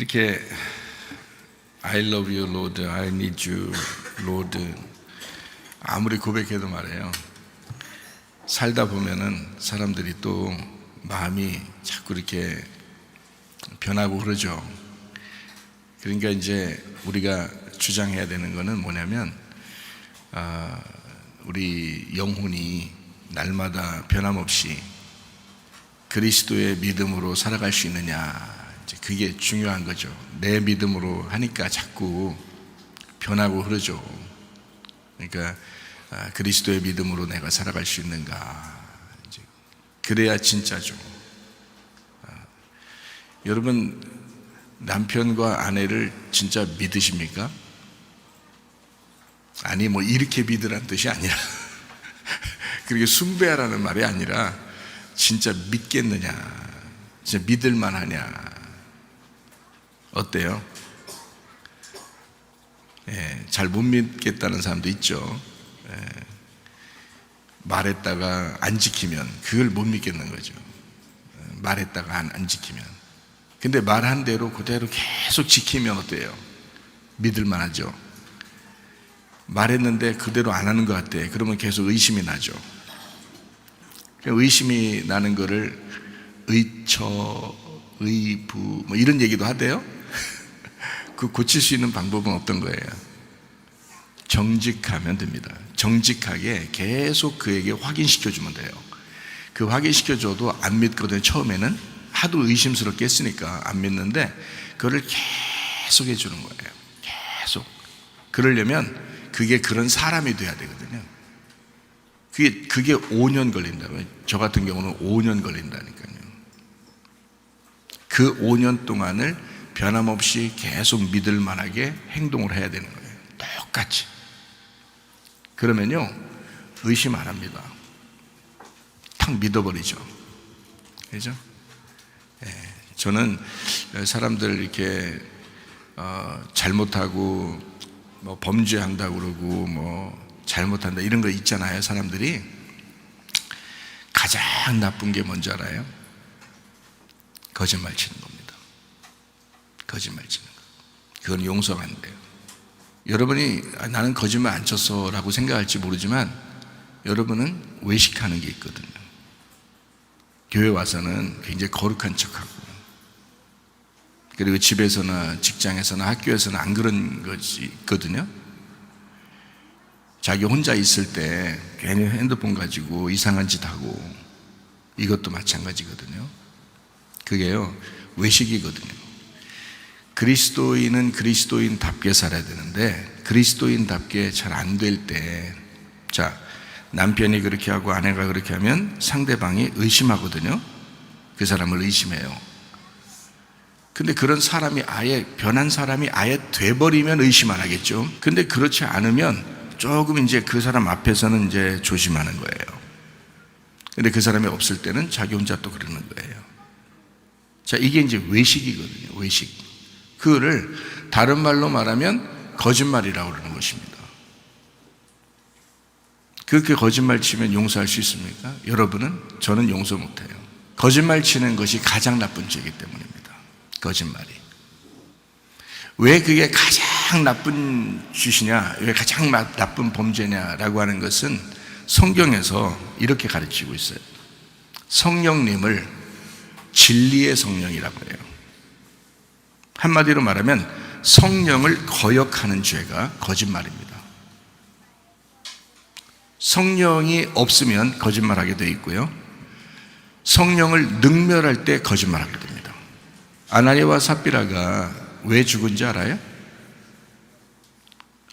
그렇게 I love you, Lord, I need you, Lord 아무리 고백해도 말이에요, 살다 보면은 사람들이 또 마음이 자꾸 이렇게 변하고 그러죠. 그러니까 이제 우리가 주장해야 되는 거는 뭐냐면, 우리 영혼이 날마다 변함없이 그리스도의 믿음으로 살아갈 수 있느냐, 이제 그게 중요한 거죠. 내 믿음으로 하니까 자꾸 변하고 그러죠. 그러니까 그리스도의 믿음으로 내가 살아갈 수 있는가, 이제 그래야 진짜죠. 여러분, 남편과 아내를 진짜 믿으십니까? 아니, 뭐 이렇게 믿으라는 뜻이 아니라 그렇게 숭배하라는 말이 아니라 진짜 믿겠느냐, 진짜 믿을 만하냐. 어때요? 잘 못 믿겠다는 사람도 있죠. 말했다가 안 지키면 그걸 못 믿겠는 거죠. 말했다가 안 지키면. 근데 말한 대로 그대로 계속 지키면 어때요? 믿을 만하죠. 말했는데 그대로 안 하는 것 같아. 그러면 계속 의심이 나죠. 의심이 나는 거를 의처, 의부 뭐 이런 얘기도 하대요. 그 고칠 수 있는 방법은 어떤 거예요? 정직하면 됩니다. 정직하게 계속 그에게 확인시켜주면 돼요. 그 확인시켜줘도 안 믿거든요. 처음에는 하도 의심스럽게 했으니까 안 믿는데 그거를 계속 해주는 거예요. 계속. 그러려면 그게 그런 사람이 돼야 되거든요. 그게 5년 걸린다고요. 저 같은 경우는 5년 걸린다니까요. 그 5년 동안을 변함없이 계속 믿을 만하게 행동을 해야 되는 거예요. 똑같이. 그러면요, 의심 안 합니다. 탁 믿어버리죠. 그죠? 저는 사람들 이렇게 잘못하고 뭐 범죄한다고 그러고 뭐 잘못한다 이런 거 있잖아요. 사람들이 가장 나쁜 게 뭔지 알아요? 거짓말 치는 겁니다. 거짓말 치는 거. 그건 용서가 안 돼요. 여러분이 나는 거짓말 안 쳤어 라고 생각할지 모르지만 여러분은 외식하는 게 있거든요. 교회 와서는 굉장히 거룩한 척하고, 그리고 집에서나 직장에서나 학교에서는 안 그런 것이 있거든요. 자기 혼자 있을 때 괜히 핸드폰 가지고 이상한 짓 하고, 이것도 마찬가지거든요. 그게요, 외식이거든요. 그리스도인은 그리스도인답게 살아야 되는데 그리스도인답게 잘 안 될 때, 자, 남편이 그렇게 하고 아내가 그렇게 하면 상대방이 의심하거든요. 그 사람을 의심해요. 근데 그런 사람이 아예 변한 사람이 아예 돼버리면 의심 안 하겠죠. 근데 그렇지 않으면 조금 이제 그 사람 앞에서는 이제 조심하는 거예요. 근데 그 사람이 없을 때는 자기 혼자 또 그러는 거예요. 자, 이게 이제 외식이거든요. 외식. 그거를 다른 말로 말하면 거짓말이라고 그러는 것입니다. 그렇게 거짓말 치면 용서할 수 있습니까? 여러분은? 저는 용서 못해요. 거짓말 치는 것이 가장 나쁜 죄이기 때문입니다. 거짓말이. 왜 그게 가장 나쁜 짓이냐, 왜 가장 나쁜 범죄냐라고 하는 것은 성경에서 이렇게 가르치고 있어요. 성령님을 진리의 성령이라고 해요. 한마디로 말하면 성령을 거역하는 죄가 거짓말입니다. 성령이 없으면 거짓말하게 되어 있고요, 성령을 능멸할 때 거짓말하게 됩니다. 아나니아와 삽비라가 왜 죽은지 알아요?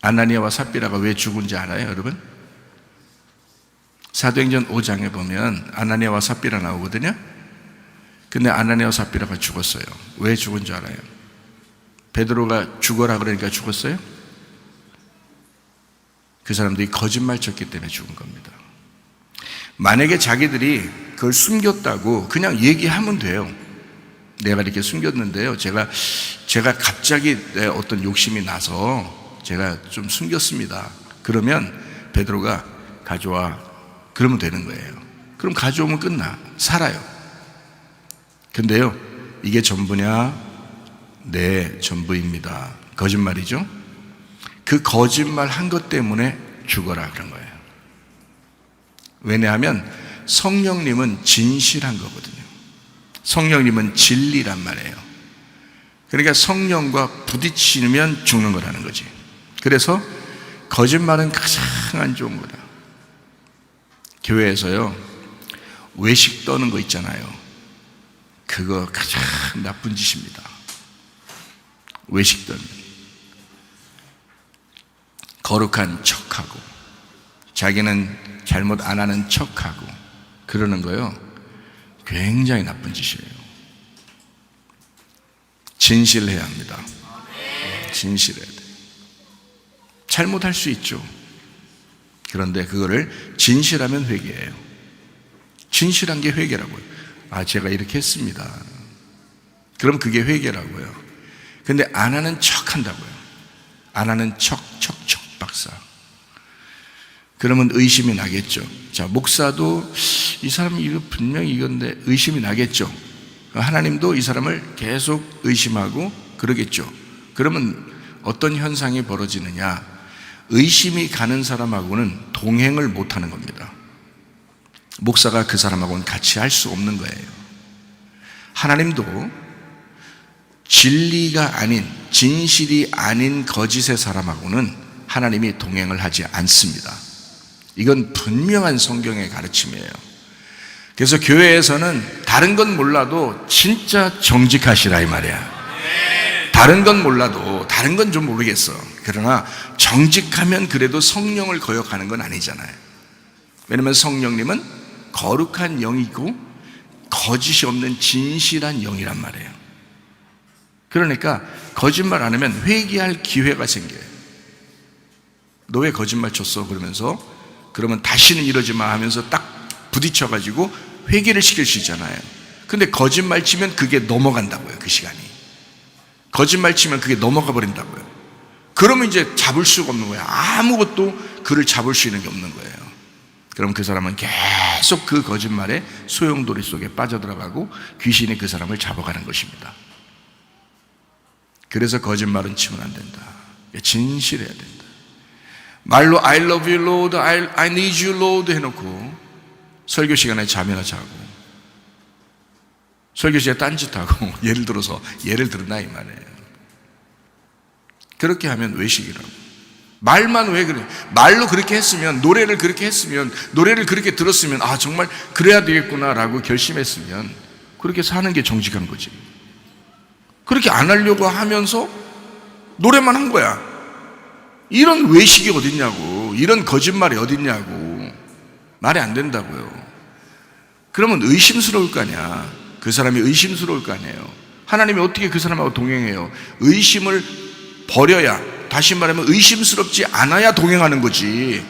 아나니아와 삽비라가 왜 죽은지 알아요, 여러분? 사도행전 5장에 보면 아나니아와 삽비라 나오거든요. 근데 아나니아와 삽비라가 죽었어요. 왜 죽은 줄 알아요? 베드로가 죽어라 그러니까 죽었어요? 그 사람들이 거짓말 쳤기 때문에 죽은 겁니다. 만약에 자기들이 그걸 숨겼다고 그냥 얘기하면 돼요. 내가 이렇게 숨겼는데요, 제가 갑자기 내 어떤 욕심이 나서 제가 좀 숨겼습니다. 그러면 베드로가 가져와, 그러면 되는 거예요. 그럼 가져오면 끝나, 살아요. 근데요, 이게 전부냐, 내 전부입니다. 거짓말이죠. 그 거짓말 한 것 때문에 죽어라 그런 거예요. 왜냐하면 성령님은 진실한 거거든요. 성령님은 진리란 말이에요. 그러니까 성령과 부딪히면 죽는 거라는 거지. 그래서 거짓말은 가장 안 좋은 거다. 교회에서요, 외식 떠는 거 있잖아요. 그거 가장 나쁜 짓입니다. 외식 떠는. 거룩한 척하고, 자기는 잘못 안 하는 척하고, 그러는 거요, 굉장히 나쁜 짓이에요. 진실해야 합니다. 진실해야 돼요. 잘못할 수 있죠. 그런데 그거를 진실하면 회개예요. 진실한 게 회개라고요. 아, 제가 이렇게 했습니다. 그럼 그게 회개라고요. 근데 안 하는 척 한다고요. 안 하는 척 박사. 그러면 의심이 나겠죠. 자, 목사도 이 사람이 이거 분명히 이건데 의심이 나겠죠. 하나님도 이 사람을 계속 의심하고 그러겠죠. 그러면 어떤 현상이 벌어지느냐? 의심이 가는 사람하고는 동행을 못 하는 겁니다. 목사가 그 사람하고는 같이 할 수 없는 거예요. 하나님도 진리가 아닌, 진실이 아닌 거짓의 사람하고는 하나님이 동행을 하지 않습니다. 이건 분명한 성경의 가르침이에요. 그래서 교회에서는 다른 건 몰라도 진짜 정직하시라 이 말이야. 다른 건 몰라도, 다른 건 좀 모르겠어. 그러나 정직하면 그래도 성령을 거역하는 건 아니잖아요. 왜냐하면 성령님은 거룩한 영이고 거짓이 없는 진실한 영이란 말이에요. 그러니까 거짓말 안 하면 회개할 기회가 생겨요. 너 왜 거짓말 쳤어? 그러면 다시는 이러지 마 하면서 딱 부딪혀가지고 회개를 시킬 수 있잖아요. 근데 거짓말 치면 그게 넘어간다고요. 그 시간이 거짓말 치면 그게 넘어가 버린다고요. 그러면 이제 잡을 수가 없는 거예요. 아무것도 그를 잡을 수 있는 게 없는 거예요. 그럼 그 사람은 계속 그 거짓말의 소용돌이 속에 빠져들어가고 귀신이 그 사람을 잡아가는 것입니다. 그래서 거짓말은 치면 안 된다. 진실해야 된다. 말로 I love you Lord, I need you Lord 해놓고 설교 시간에 잠이나 자고, 설교 시간에 딴짓하고 예를 들었나 이 말이에요. 그렇게 하면 외식이라고. 말만 왜 그래? 말로 그렇게 했으면, 노래를 그렇게 했으면, 노래를 그렇게 들었으면, 아 정말 그래야 되겠구나라고 결심했으면 그렇게 사는 게 정직한 거지. 그렇게 안 하려고 하면서 노래만 한 거야. 이런 외식이 어딨냐고, 이런 거짓말이 어딨냐고. 말이 안 된다고요. 그러면 의심스러울 거 아니야. 그 사람이 의심스러울 거 아니에요. 하나님이 어떻게 그 사람하고 동행해요? 의심을 버려야, 다시 말하면 의심스럽지 않아야 동행하는 거지.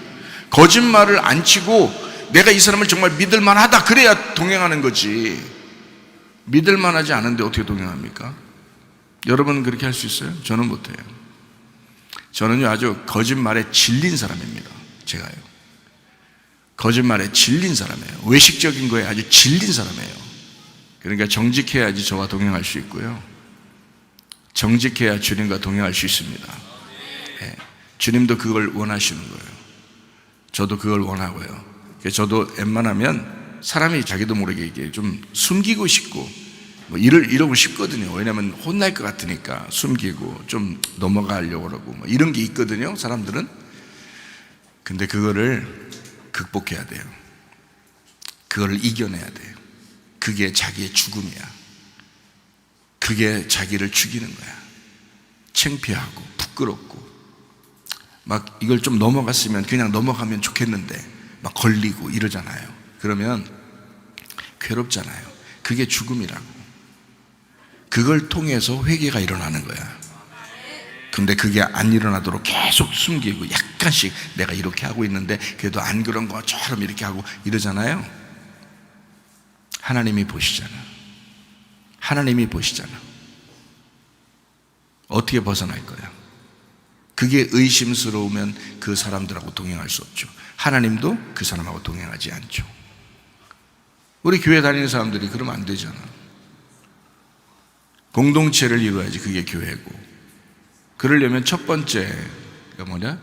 거짓말을 안 치고 내가 이 사람을 정말 믿을만하다 그래야 동행하는 거지. 믿을만하지 않은데 어떻게 동행합니까? 여러분 그렇게 할 수 있어요? 저는 못해요. 저는요 아주 거짓말에 질린 사람입니다. 제가요 거짓말에 질린 사람이에요. 외식적인 거에 아주 질린 사람이에요. 그러니까 정직해야지 저와 동행할 수 있고요, 정직해야 주님과 동행할 수 있습니다. 네. 주님도 그걸 원하시는 거예요. 저도 그걸 원하고요. 저도 웬만하면 사람이 자기도 모르게 이게 좀 숨기고 싶고 뭐 이러고 싶거든요. 왜냐하면 혼날 것 같으니까 숨기고 좀 넘어가려고 그러고 뭐 이런 게 있거든요, 사람들은. 근데 그거를 극복해야 돼요. 그거를 이겨내야 돼요. 그게 자기의 죽음이야. 그게 자기를 죽이는 거야. 창피하고 부끄럽고 막 이걸 좀 넘어갔으면 그냥 넘어가면 좋겠는데 막 걸리고 이러잖아요. 그러면 괴롭잖아요. 그게 죽음이라고. 그걸 통해서 회개가 일어나는 거야. 근데 그게 안 일어나도록 계속 숨기고 약간씩 내가 이렇게 하고 있는데 그래도 안 그런 것처럼 이렇게 하고 이러잖아요. 하나님이 보시잖아. 하나님이 보시잖아. 어떻게 벗어날 거야? 그게 의심스러우면 그 사람들하고 동행할 수 없죠. 하나님도 그 사람하고 동행하지 않죠. 우리 교회 다니는 사람들이 그러면 안 되잖아. 공동체를 이루어야지 그게 교회고. 그러려면 첫 번째가 뭐냐?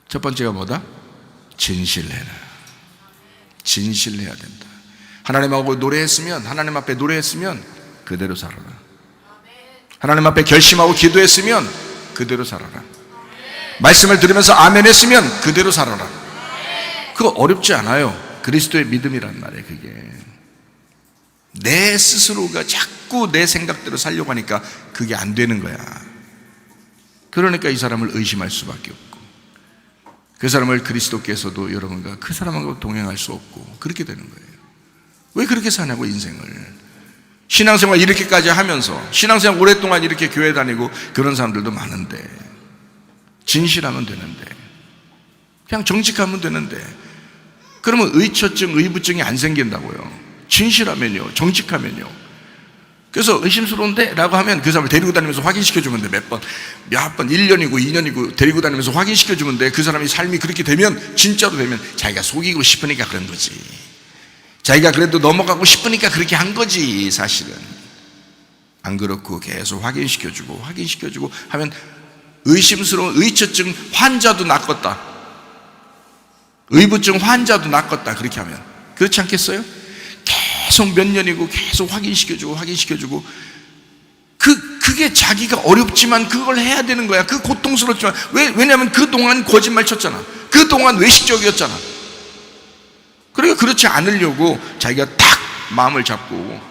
첫 번째가 뭐다? 진실해라. 진실해야 된다. 하나님하고 노래했으면, 하나님 앞에 노래했으면 그대로 살아라. 하나님 앞에 결심하고 기도했으면 그대로 살아라. 말씀을 들으면서 아멘 했으면 그대로 살아라. 그거 어렵지 않아요. 그리스도의 믿음이란 말이에요. 그게 내 스스로가 자꾸 내 생각대로 살려고 하니까 그게 안 되는 거야. 그러니까 이 사람을 의심할 수밖에 없고, 그 사람을 그리스도께서도 여러분과 그 사람하고 동행할 수 없고, 그렇게 되는 거예요. 왜 그렇게 사냐고, 인생을. 신앙생활 이렇게까지 하면서, 신앙생활 오랫동안 이렇게 교회 다니고 그런 사람들도 많은데, 진실하면 되는데, 그냥 정직하면 되는데, 그러면 의처증, 의부증이 안 생긴다고요. 진실하면요, 정직하면요. 그래서 의심스러운데? 라고 하면 그 사람을 데리고 다니면서 확인시켜주면 돼. 몇 번, 1년이고 2년이고 데리고 다니면서 확인시켜주면 돼. 그 사람이 삶이 그렇게 되면, 진짜로 되면 자기가 속이고 싶으니까 그런 거지. 자기가 그래도 넘어가고 싶으니까 그렇게 한 거지, 사실은. 안 그렇고 계속 확인시켜주고 하면 의심스러운 의처증 환자도 낫겠다, 의부증 환자도 낫겠다, 그렇게 하면. 그렇지 않겠어요? 계속 몇 년이고 계속 확인시켜주고 그게 자기가 어렵지만 그걸 해야 되는 거야. 그 고통스럽지만. 왜냐하면 그동안 거짓말 쳤잖아. 그동안 외식적이었잖아. 그러니까 그렇지 않으려고 자기가 딱 마음을 잡고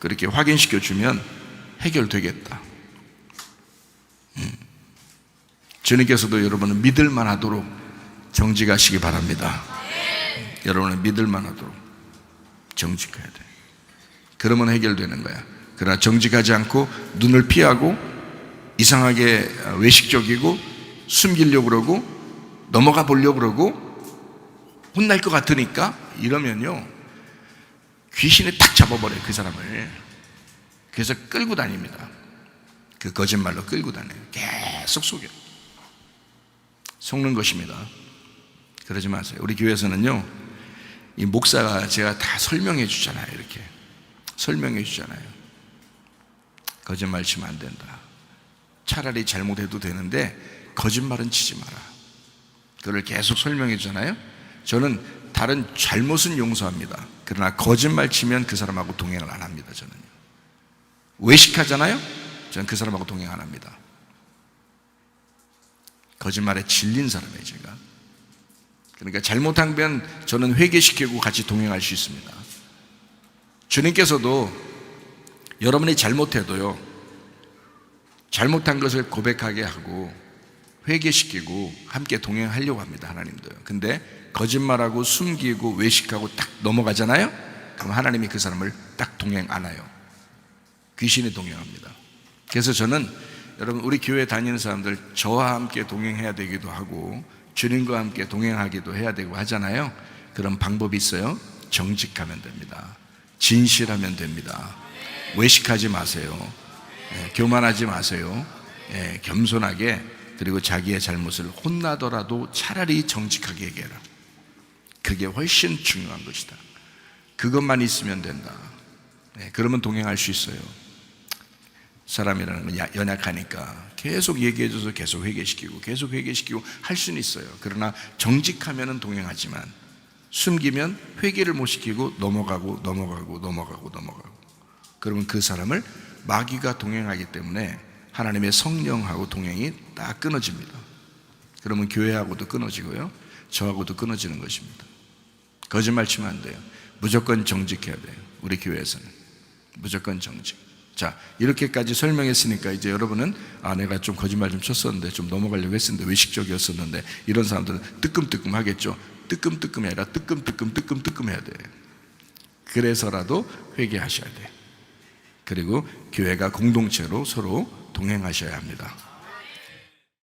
그렇게 확인시켜주면 해결되겠다. 주님께서도 여러분은 믿을만 하도록 정직하시기 바랍니다. 여러분은 믿을만 하도록 정직해야 돼. 그러면 해결되는 거야. 그러나 정직하지 않고 눈을 피하고 이상하게 외식적이고 숨기려고 그러고 넘어가 보려고 그러고 혼날 것 같으니까 이러면요, 귀신이 탁 잡아버려요, 그 사람을. 그래서 끌고 다닙니다. 그 거짓말로 끌고 다녀요. 계속 속는 것입니다. 그러지 마세요. 우리 교회에서는요, 이 목사가 제가 다 설명해 주잖아요. 이렇게 설명해 주잖아요. 거짓말 치면 안 된다. 차라리 잘못해도 되는데 거짓말은 치지 마라. 그걸 계속 설명해 주잖아요. 저는 다른 잘못은 용서합니다. 그러나 거짓말 치면 그 사람하고 동행을 안 합니다. 저는요. 외식하잖아요. 저는 그 사람하고 동행 안 합니다. 거짓말에 질린 사람이에요, 제가. 그러니까 잘못한 건 저는 회개시키고 같이 동행할 수 있습니다. 주님께서도 여러분이 잘못해도요, 잘못한 것을 고백하게 하고 회개시키고 함께 동행하려고 합니다. 하나님도요. 근데 거짓말하고 숨기고 외식하고 딱 넘어가잖아요. 그럼 하나님이 그 사람을 딱 동행 안 해요. 귀신이 동행합니다. 그래서 저는 여러분, 우리 교회 다니는 사람들 저와 함께 동행해야 되기도 하고 주님과 함께 동행하기도 해야 되고 하잖아요. 그런 방법이 있어요. 정직하면 됩니다. 진실하면 됩니다. 외식하지 마세요. 교만하지 마세요. 겸손하게, 그리고 자기의 잘못을 혼나더라도 차라리 정직하게 얘기해라. 그게 훨씬 중요한 것이다. 그것만 있으면 된다. 그러면 동행할 수 있어요. 사람이라는 건 연약하니까 계속 얘기해줘서 계속 회개시키고 할 수는 있어요. 그러나 정직하면 동행하지만 숨기면 회개를 못 시키고 넘어가고 그러면 그 사람을 마귀가 동행하기 때문에 하나님의 성령하고 동행이 딱 끊어집니다. 그러면 교회하고도 끊어지고요, 저하고도 끊어지는 것입니다. 거짓말 치면 안 돼요. 무조건 정직해야 돼요. 우리 교회에서는 무조건 정직. 자, 이렇게까지 설명했으니까 이제 여러분은 내가 좀 거짓말 좀 쳤었는데, 좀 넘어가려고 했었는데, 외식적이었었는데, 이런 사람들은 뜨끔뜨끔 하겠죠. 뜨끔뜨끔이 아니라 뜨끔뜨끔 해야 돼. 그래서라도 회개하셔야 돼. 그리고 교회가 공동체로 서로 동행하셔야 합니다.